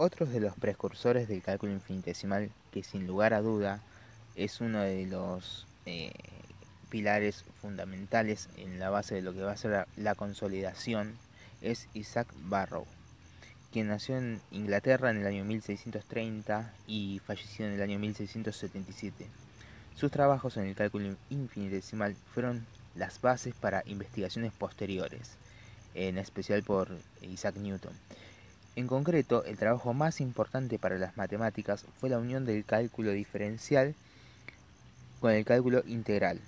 Otro de los precursores del cálculo infinitesimal, que sin lugar a duda es uno de los pilares fundamentales en la base de lo que va a ser la consolidación, es Isaac Barrow, quien nació en Inglaterra en el año 1630 y falleció en el año 1677. Sus trabajos en el cálculo infinitesimal fueron las bases para investigaciones posteriores, en especial por Isaac Newton. En concreto, el trabajo más importante para las matemáticas fue la unión del cálculo diferencial con el cálculo integral.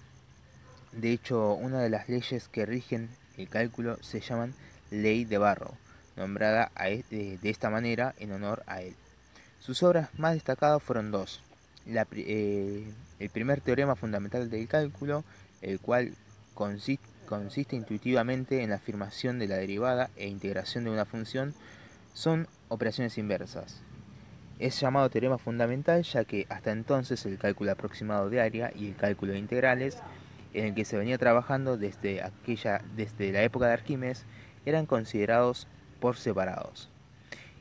De hecho, una de las leyes que rigen el cálculo se llaman Ley de Barrow, nombrada de esta manera en honor a él. Sus obras más destacadas fueron dos. El primer teorema fundamental del cálculo, el cual consiste intuitivamente en la afirmación de la derivada e integración de una función, son operaciones inversas. Es llamado teorema fundamental ya que hasta entonces el cálculo aproximado de área y el cálculo de integrales, en el que se venía trabajando desde la época de Arquímedes, eran considerados por separados.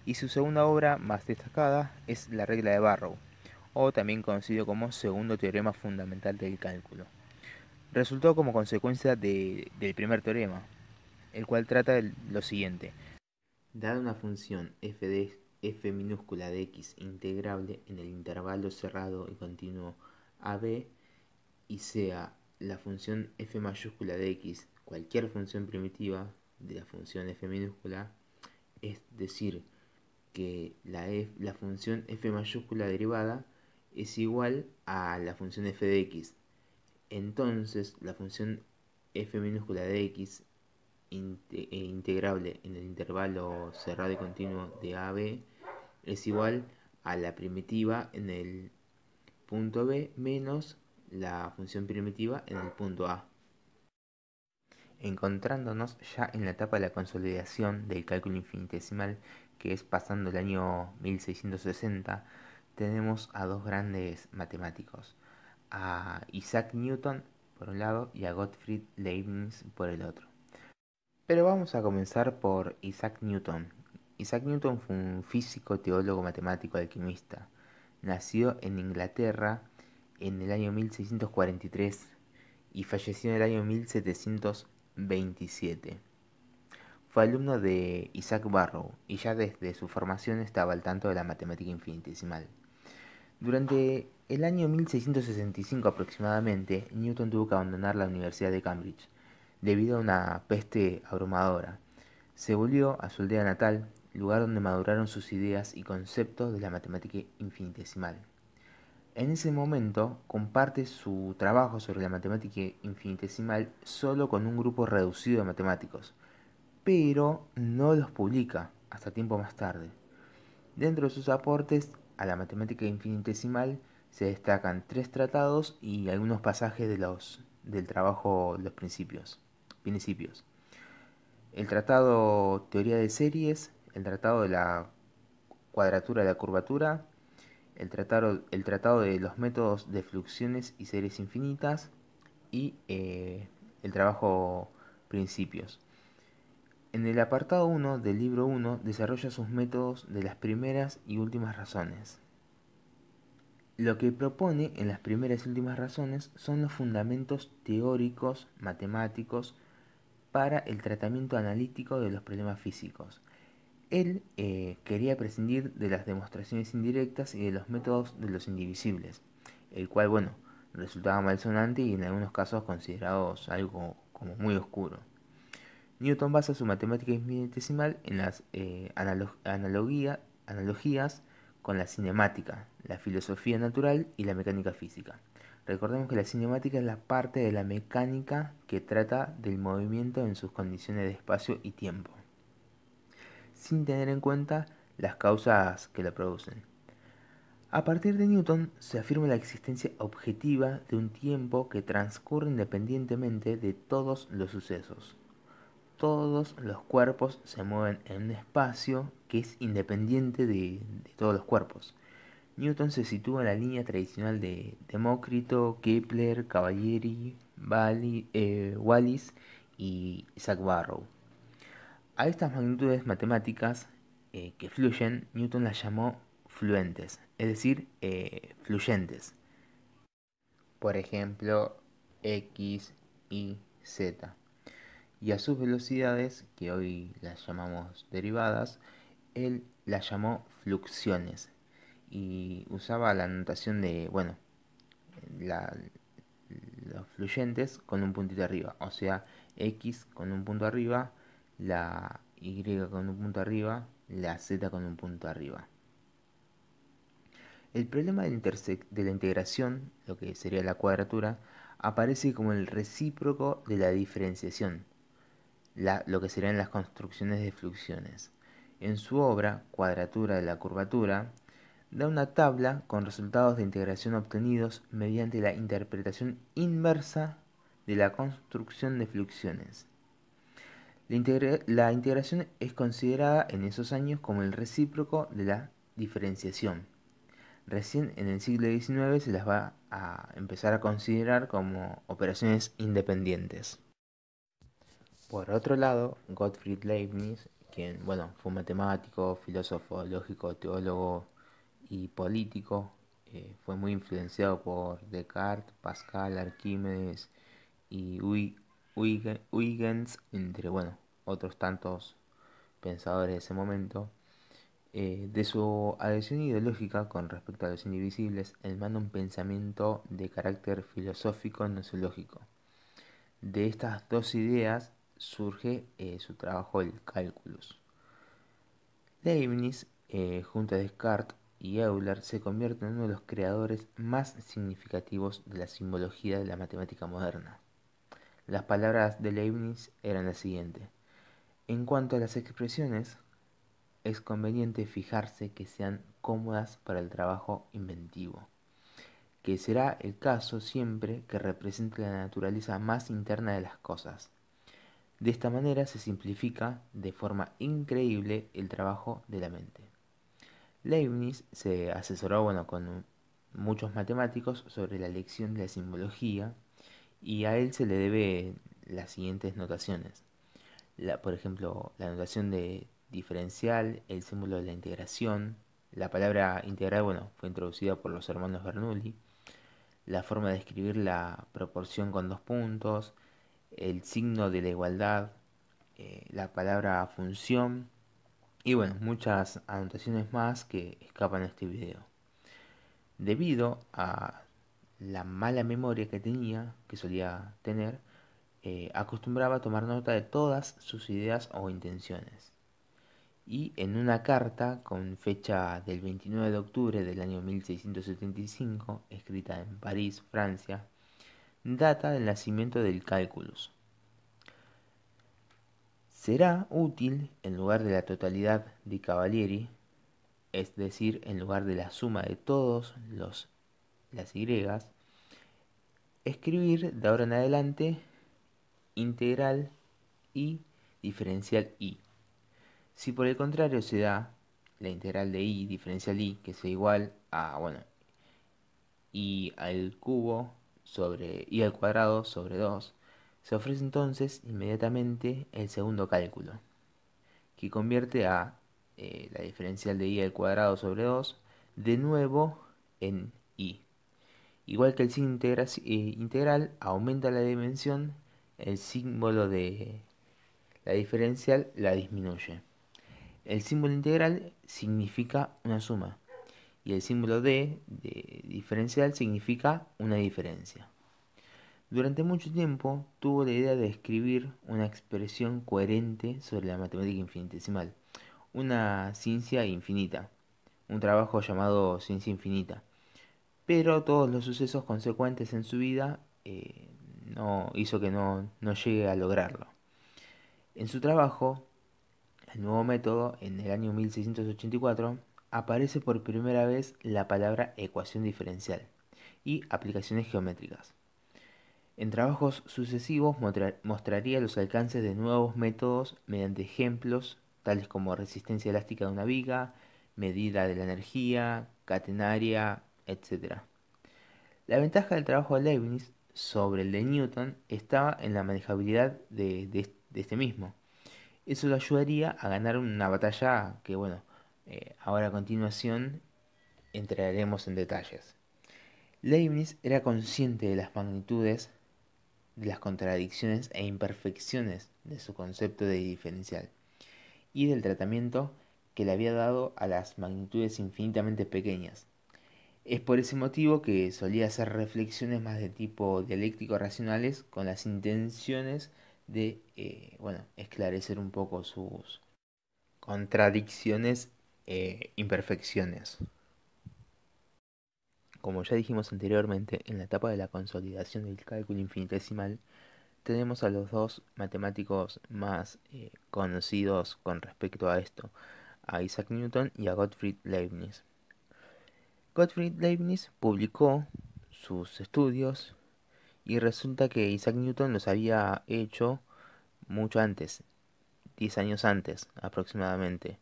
Y su segunda obra más destacada es la regla de Barrow, o también conocido como segundo teorema fundamental del cálculo. Resultó como consecuencia del primer teorema, el cual trata de lo siguiente. Dada una función f de f minúscula de x integrable en el intervalo cerrado y continuo AB y sea la función f mayúscula de x cualquier función primitiva de la función f minúscula, es decir, que la función f mayúscula derivada es igual a la función f de x. Entonces la función f minúscula de x integrable en el intervalo cerrado y continuo de a a b es igual a la primitiva en el punto B menos la función primitiva en el punto A. Encontrándonos ya en la etapa de la consolidación del cálculo infinitesimal, que es pasando el año 1660, tenemos a dos grandes matemáticos, a Isaac Newton por un lado y a Gottfried Leibniz por el otro. Pero vamos a comenzar por Isaac Newton. Isaac Newton fue un físico, teólogo, matemático, alquimista. Nació en Inglaterra en el año 1643 y falleció en el año 1727. Fue alumno de Isaac Barrow y ya desde su formación estaba al tanto de la matemática infinitesimal. Durante el año 1665 aproximadamente, Newton tuvo que abandonar la Universidad de Cambridge debido a una peste abrumadora. Se volvió a su aldea natal, lugar donde maduraron sus ideas y conceptos de la matemática infinitesimal. En ese momento comparte su trabajo sobre la matemática infinitesimal solo con un grupo reducido de matemáticos, pero no los publica hasta tiempo más tarde. Dentro de sus aportes a la matemática infinitesimal se destacan 3 tratados y algunos pasajes del trabajo de los principios. El tratado Teoría de Series, el tratado de la cuadratura de la curvatura, el tratado de los métodos de fluxiones y series infinitas y el trabajo Principios. En el apartado 1 del libro 1 desarrolla sus métodos de las primeras y últimas razones. Lo que propone en las primeras y últimas razones son los fundamentos teóricos matemáticos para el tratamiento analítico de los problemas físicos. Él quería prescindir de las demostraciones indirectas y de los métodos de los indivisibles, el cual, bueno, resultaba malsonante y en algunos casos considerados algo como muy oscuro. Newton basa su matemática infinitesimal en las analogías con la cinemática, la filosofía natural y la mecánica física. Recordemos que la cinemática es la parte de la mecánica que trata del movimiento en sus condiciones de espacio y tiempo, sin tener en cuenta las causas que lo producen. A partir de Newton se afirma la existencia objetiva de un tiempo que transcurre independientemente de todos los sucesos. Todos los cuerpos se mueven en un espacio que es independiente de todos los cuerpos. Newton se sitúa en la línea tradicional de Demócrito, Kepler, Cavalieri, Wallis y Isaac Barrow. A estas magnitudes matemáticas que fluyen, Newton las llamó fluentes, es decir, fluyentes. Por ejemplo, X, Y, Z. Y a sus velocidades, que hoy las llamamos derivadas, él las llamó fluxiones. Y usaba la notación de, bueno, la- los fluyentes con un puntito arriba. O sea, X con un punto arriba, la Y con un punto arriba, la Z con un punto arriba. El problema de la integración, lo que sería la cuadratura, aparece como el recíproco de la diferenciación, lo que serían las construcciones de fluxiones. En su obra, Cuadratura de la curvatura, da una tabla con resultados de integración obtenidos mediante la interpretación inversa de la construcción de fluxiones. La integración es considerada en esos años como el recíproco de la diferenciación. Recién en el siglo XIX se las va a empezar a considerar como operaciones independientes. Por otro lado, Gottfried Leibniz, quien bueno, fue un matemático, filósofo, lógico, teólogo y político, fue muy influenciado por Descartes, Pascal, Arquímedes y Huygens, entre bueno, otros tantos pensadores de ese momento. De su adhesión ideológica con respecto a los indivisibles, emana un pensamiento de carácter filosófico gnoseológico. De estas dos ideas surge su trabajo El Cálculus. Leibniz, junto a Descartes y Euler, se convierte en uno de los creadores más significativos de la simbología de la matemática moderna. Las palabras de Leibniz eran las siguientes: en cuanto a las expresiones, es conveniente fijarse que sean cómodas para el trabajo inventivo, que será el caso siempre que represente la naturaleza más interna de las cosas. De esta manera se simplifica de forma increíble el trabajo de la mente. Leibniz se asesoró bueno, con muchos matemáticos sobre la elección de la simbología y a él se le debe las siguientes notaciones. Por ejemplo, la notación de diferencial, el símbolo de la integración. La palabra integral, bueno, fue introducida por los hermanos Bernoulli. La forma de escribir la proporción con dos puntos, el signo de la igualdad, la palabra función y bueno, muchas anotaciones más que escapan a este video. Debido a la mala memoria que tenía, que solía tener, acostumbraba a tomar nota de todas sus ideas o intenciones. Y en una carta con fecha del 29 de octubre del año 1675, escrita en París, Francia, data del nacimiento del cálculus. Será útil, en lugar de la totalidad de Cavalieri, es decir, en lugar de la suma de todos las y, escribir de ahora en adelante integral y diferencial y. Si por el contrario se da la integral de y diferencial y, que sea igual a, bueno, y al cubo sobre y al cuadrado sobre 2, se ofrece entonces inmediatamente el segundo cálculo, que convierte a la diferencial de y al cuadrado sobre 2 de nuevo en y. Igual que el signo integral aumenta la dimensión, el símbolo de la diferencial la disminuye. El símbolo integral significa una suma y el símbolo de diferencial significa una diferencia. Durante mucho tiempo tuvo la idea de escribir una expresión coherente sobre la matemática infinitesimal, una ciencia infinita, un trabajo llamado ciencia infinita. Pero todos los sucesos consecuentes en su vida no hizo que no llegue a lograrlo. En su trabajo, el nuevo método, en el año 1684, aparece por primera vez la palabra ecuación diferencial y aplicaciones geométricas. En trabajos sucesivos mostraría los alcances de nuevos métodos mediante ejemplos tales como resistencia elástica de una viga, medida de la energía, catenaria, etc. La ventaja del trabajo de Leibniz sobre el de Newton estaba en la manejabilidad de este mismo. Eso lo ayudaría a ganar una batalla que, bueno, Ahora a continuación entraremos en detalles. Leibniz era consciente de las magnitudes, de las contradicciones e imperfecciones de su concepto de diferencial y del tratamiento que le había dado a las magnitudes infinitamente pequeñas. Es por ese motivo que solía hacer reflexiones más de tipo dialéctico racionales con las intenciones de esclarecer un poco sus contradicciones e imperfecciones. Como ya dijimos anteriormente, en la etapa de la consolidación del cálculo infinitesimal tenemos a los dos matemáticos más conocidos con respecto a esto, a Isaac Newton y a Gottfried Leibniz. Gottfried Leibniz publicó sus estudios y resulta que Isaac Newton los había hecho mucho antes, 10 años antes aproximadamente.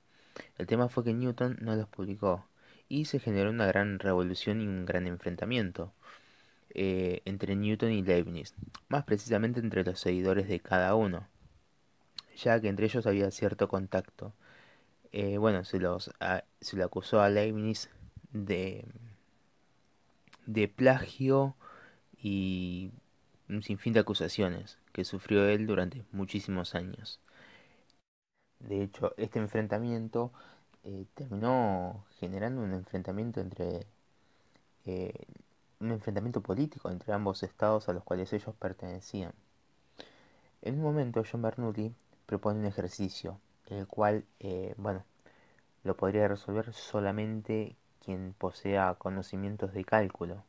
El tema fue que Newton no los publicó y se generó una gran revolución y un gran enfrentamiento entre Newton y Leibniz, más precisamente entre los seguidores de cada uno, ya que entre ellos había cierto contacto. Se le acusó a Leibniz de, de plagio y un sinfín de acusaciones que sufrió él durante muchísimos años. De hecho, este enfrentamiento terminó generando eh, un enfrentamiento político entre ambos estados a los cuales ellos pertenecían. En un momento, John Bernoulli propone un ejercicio, el cual, lo podría resolver solamente quien posea conocimientos de cálculo.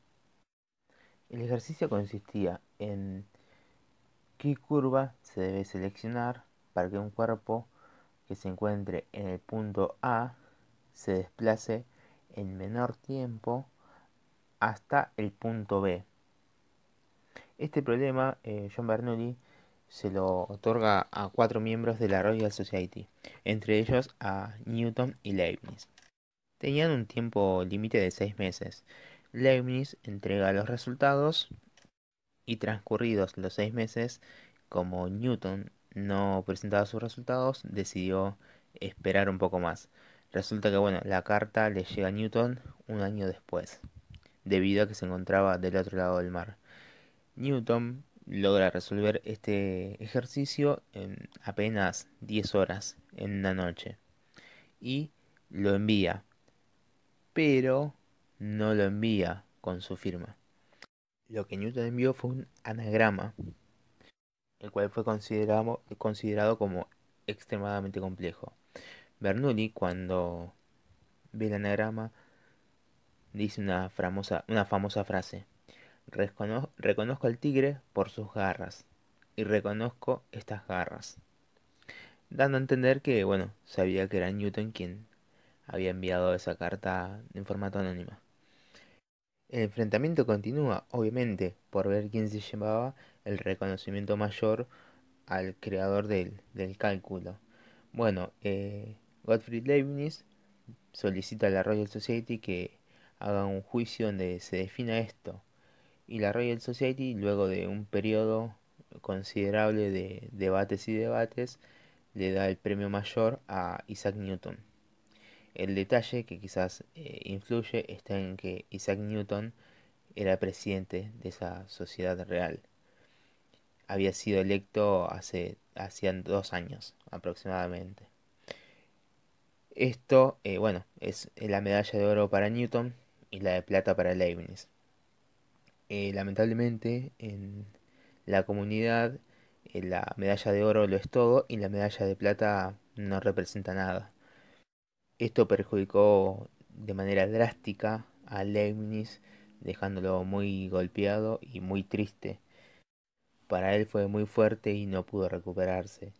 El ejercicio consistía en qué curva se debe seleccionar para que un cuerpo que se encuentre en el punto A se desplace en menor tiempo hasta el punto B. Este problema John Bernoulli se lo otorga a 4 miembros de la Royal Society, entre ellos a Newton y Leibniz. Tenían un tiempo límite de 6 meses. Leibniz entrega los resultados y transcurridos los 6 meses, como Newton no presentaba sus resultados, decidió esperar un poco más. Resulta que la carta le llega a Newton un año después, debido a que se encontraba del otro lado del mar. Newton logra resolver este ejercicio en apenas 10 horas en una noche y lo envía, pero no lo envía con su firma. Lo que Newton envió fue un anagrama, el cual fue considerado como extremadamente complejo. Bernoulli, cuando ve el anagrama, dice una famosa frase: Reconozco al tigre por sus garras, y reconozco estas garras", dando a entender que, sabía que era Newton quien había enviado esa carta en formato anónima. El enfrentamiento continúa, obviamente, por ver quién se llevaba el reconocimiento mayor al creador del cálculo. Gottfried Leibniz solicita a la Royal Society que haga un juicio donde se defina esto. Y la Royal Society, luego de un periodo considerable de debates y debates, le da el premio mayor a Isaac Newton. El detalle que quizás influye está en que Isaac Newton era presidente de esa sociedad real. Había sido electo hacían 2 años aproximadamente. Esto, es la medalla de oro para Newton y la de plata para Leibniz. Lamentablemente, en la comunidad, la medalla de oro lo es todo y la medalla de plata no representa nada. Esto perjudicó de manera drástica a Leibniz, dejándolo muy golpeado y muy triste. Para él fue muy fuerte y no pudo recuperarse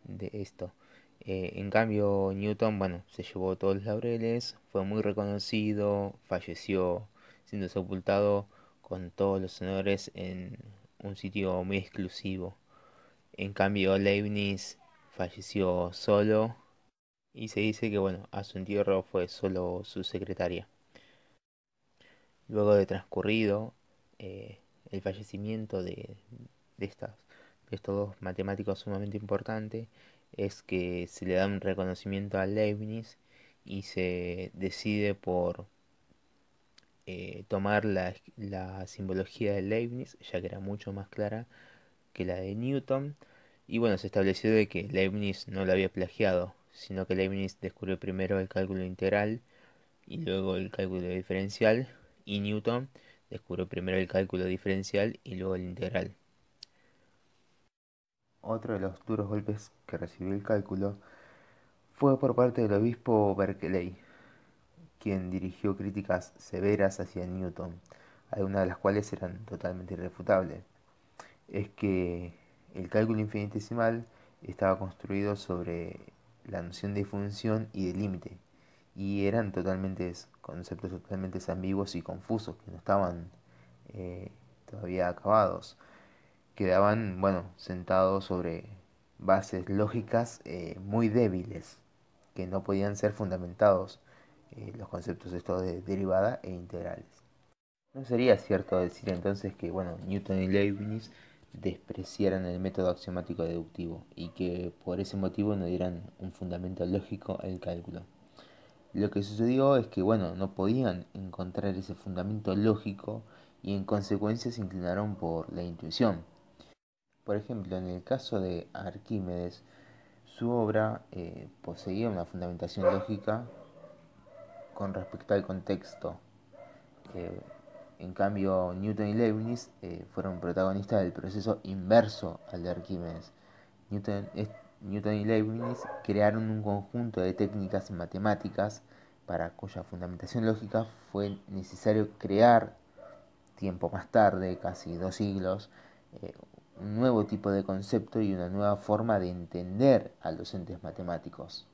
de esto. En cambio, Newton, se llevó todos los laureles, fue muy reconocido, falleció siendo sepultado con todos los honores en un sitio muy exclusivo. En cambio, Leibniz falleció solo y se dice que, a su entierro fue solo su secretaria. Luego de transcurrido el fallecimiento de estas, de estos dos matemáticos sumamente importantes, es que se le da un reconocimiento a Leibniz y se decide por tomar la simbología de Leibniz, ya que era mucho más clara que la de Newton. Y bueno, se estableció de que Leibniz no lo había plagiado, sino que Leibniz descubrió primero el cálculo integral y luego el cálculo diferencial, y Newton descubrió primero el cálculo diferencial y luego el integral. Otro de los duros golpes que recibió el cálculo fue por parte del obispo Berkeley, quien dirigió críticas severas hacia Newton, algunas de las cuales eran totalmente irrefutables. Es que el cálculo infinitesimal estaba construido sobre la noción de función y de límite, y eran conceptos totalmente ambiguos y confusos, que no estaban eh, todavía acabados. Quedaban, bueno, sentados sobre bases lógicas muy débiles, que no podían ser fundamentados, los conceptos estos de derivada e integrales. No sería cierto decir entonces que, bueno, Newton y Leibniz despreciaran el método axiomático deductivo y que por ese motivo no dieran un fundamento lógico al cálculo. Lo que sucedió es que, bueno, no podían encontrar ese fundamento lógico y en consecuencia se inclinaron por la intuición. Por ejemplo, en el caso de Arquímedes, su obra poseía una fundamentación lógica con respecto al contexto. Eh, en cambio, Newton y Leibniz fueron protagonistas del proceso inverso al de Arquímedes. Newton y Leibniz crearon un conjunto de técnicas matemáticas para cuya fundamentación lógica fue necesario crear, tiempo más tarde, casi 2 siglos, eh, un nuevo tipo de concepto y una nueva forma de entender a los entes matemáticos.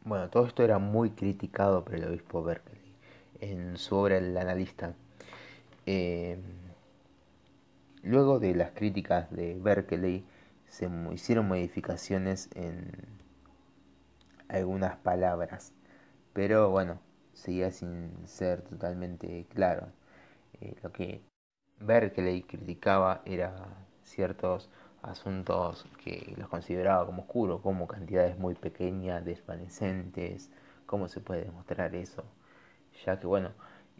Bueno, todo esto era muy criticado por el obispo Berkeley en su obra El Analista. Eh, Luego de las críticas de Berkeley, hicieron modificaciones en algunas palabras, pero bueno, seguía sin ser totalmente claro. Lo que Berkeley criticaba era ciertos asuntos que los consideraba como oscuros, como cantidades muy pequeñas, desvanecentes, cómo se puede demostrar eso, ya que bueno,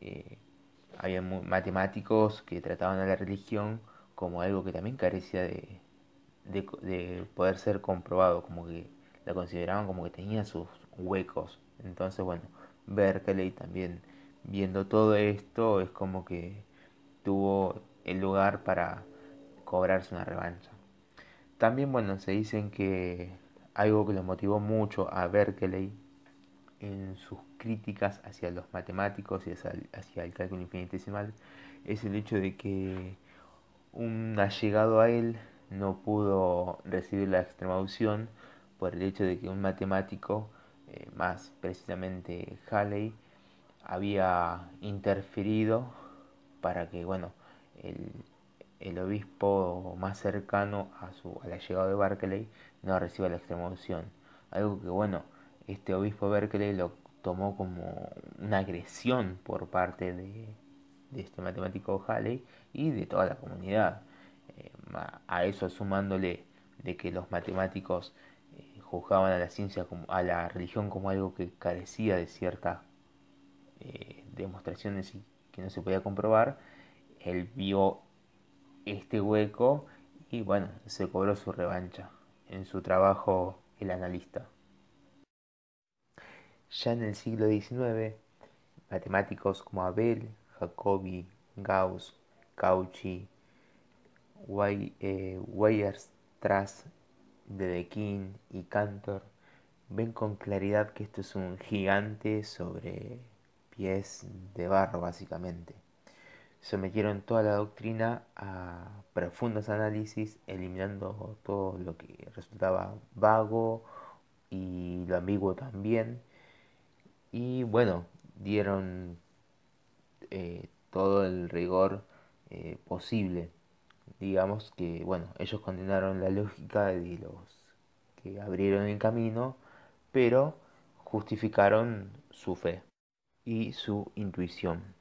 eh, había matemáticos que trataban a la religión como algo que también carecía de poder ser comprobado, como que la consideraban como que tenía sus huecos. Entonces, bueno, Berkeley también, viendo todo esto, es como que tuvo el lugar para cobrarse una revancha. También, bueno, se dicen que algo que lo motivó mucho a Berkeley en sus críticas hacia los matemáticos y hacia el cálculo infinitesimal es el hecho de que un allegado a él no pudo recibir la extrema-unción por el hecho de que un matemático, más precisamente Halley, había interferido para que, bueno, el, el obispo más cercano al allegado de Berkeley no reciba la extrema-unción. Algo que, bueno, este obispo Berkeley lo tomó como una agresión por parte de este matemático Halley y de toda la comunidad. A eso sumándole de que los matemáticos juzgaban a la ciencia como, a la religión como algo que carecía de ciertas demostraciones y que no se podía comprobar, él vio este hueco y bueno, se cobró su revancha en su trabajo El Analista. Ya en el siglo XIX, matemáticos como Abel, Jacobi, Gauss, Cauchy, Weierstrass, Dedekind y Cantor ven con claridad que esto es un gigante sobre pies de barro, básicamente. Sometieron toda la doctrina a profundos análisis, eliminando todo lo que resultaba vago y lo ambiguo también. Y bueno, dieron todo el rigor posible. Digamos que, bueno, ellos condenaron la lógica de los que abrieron el camino, pero justificaron su fe y su intuición.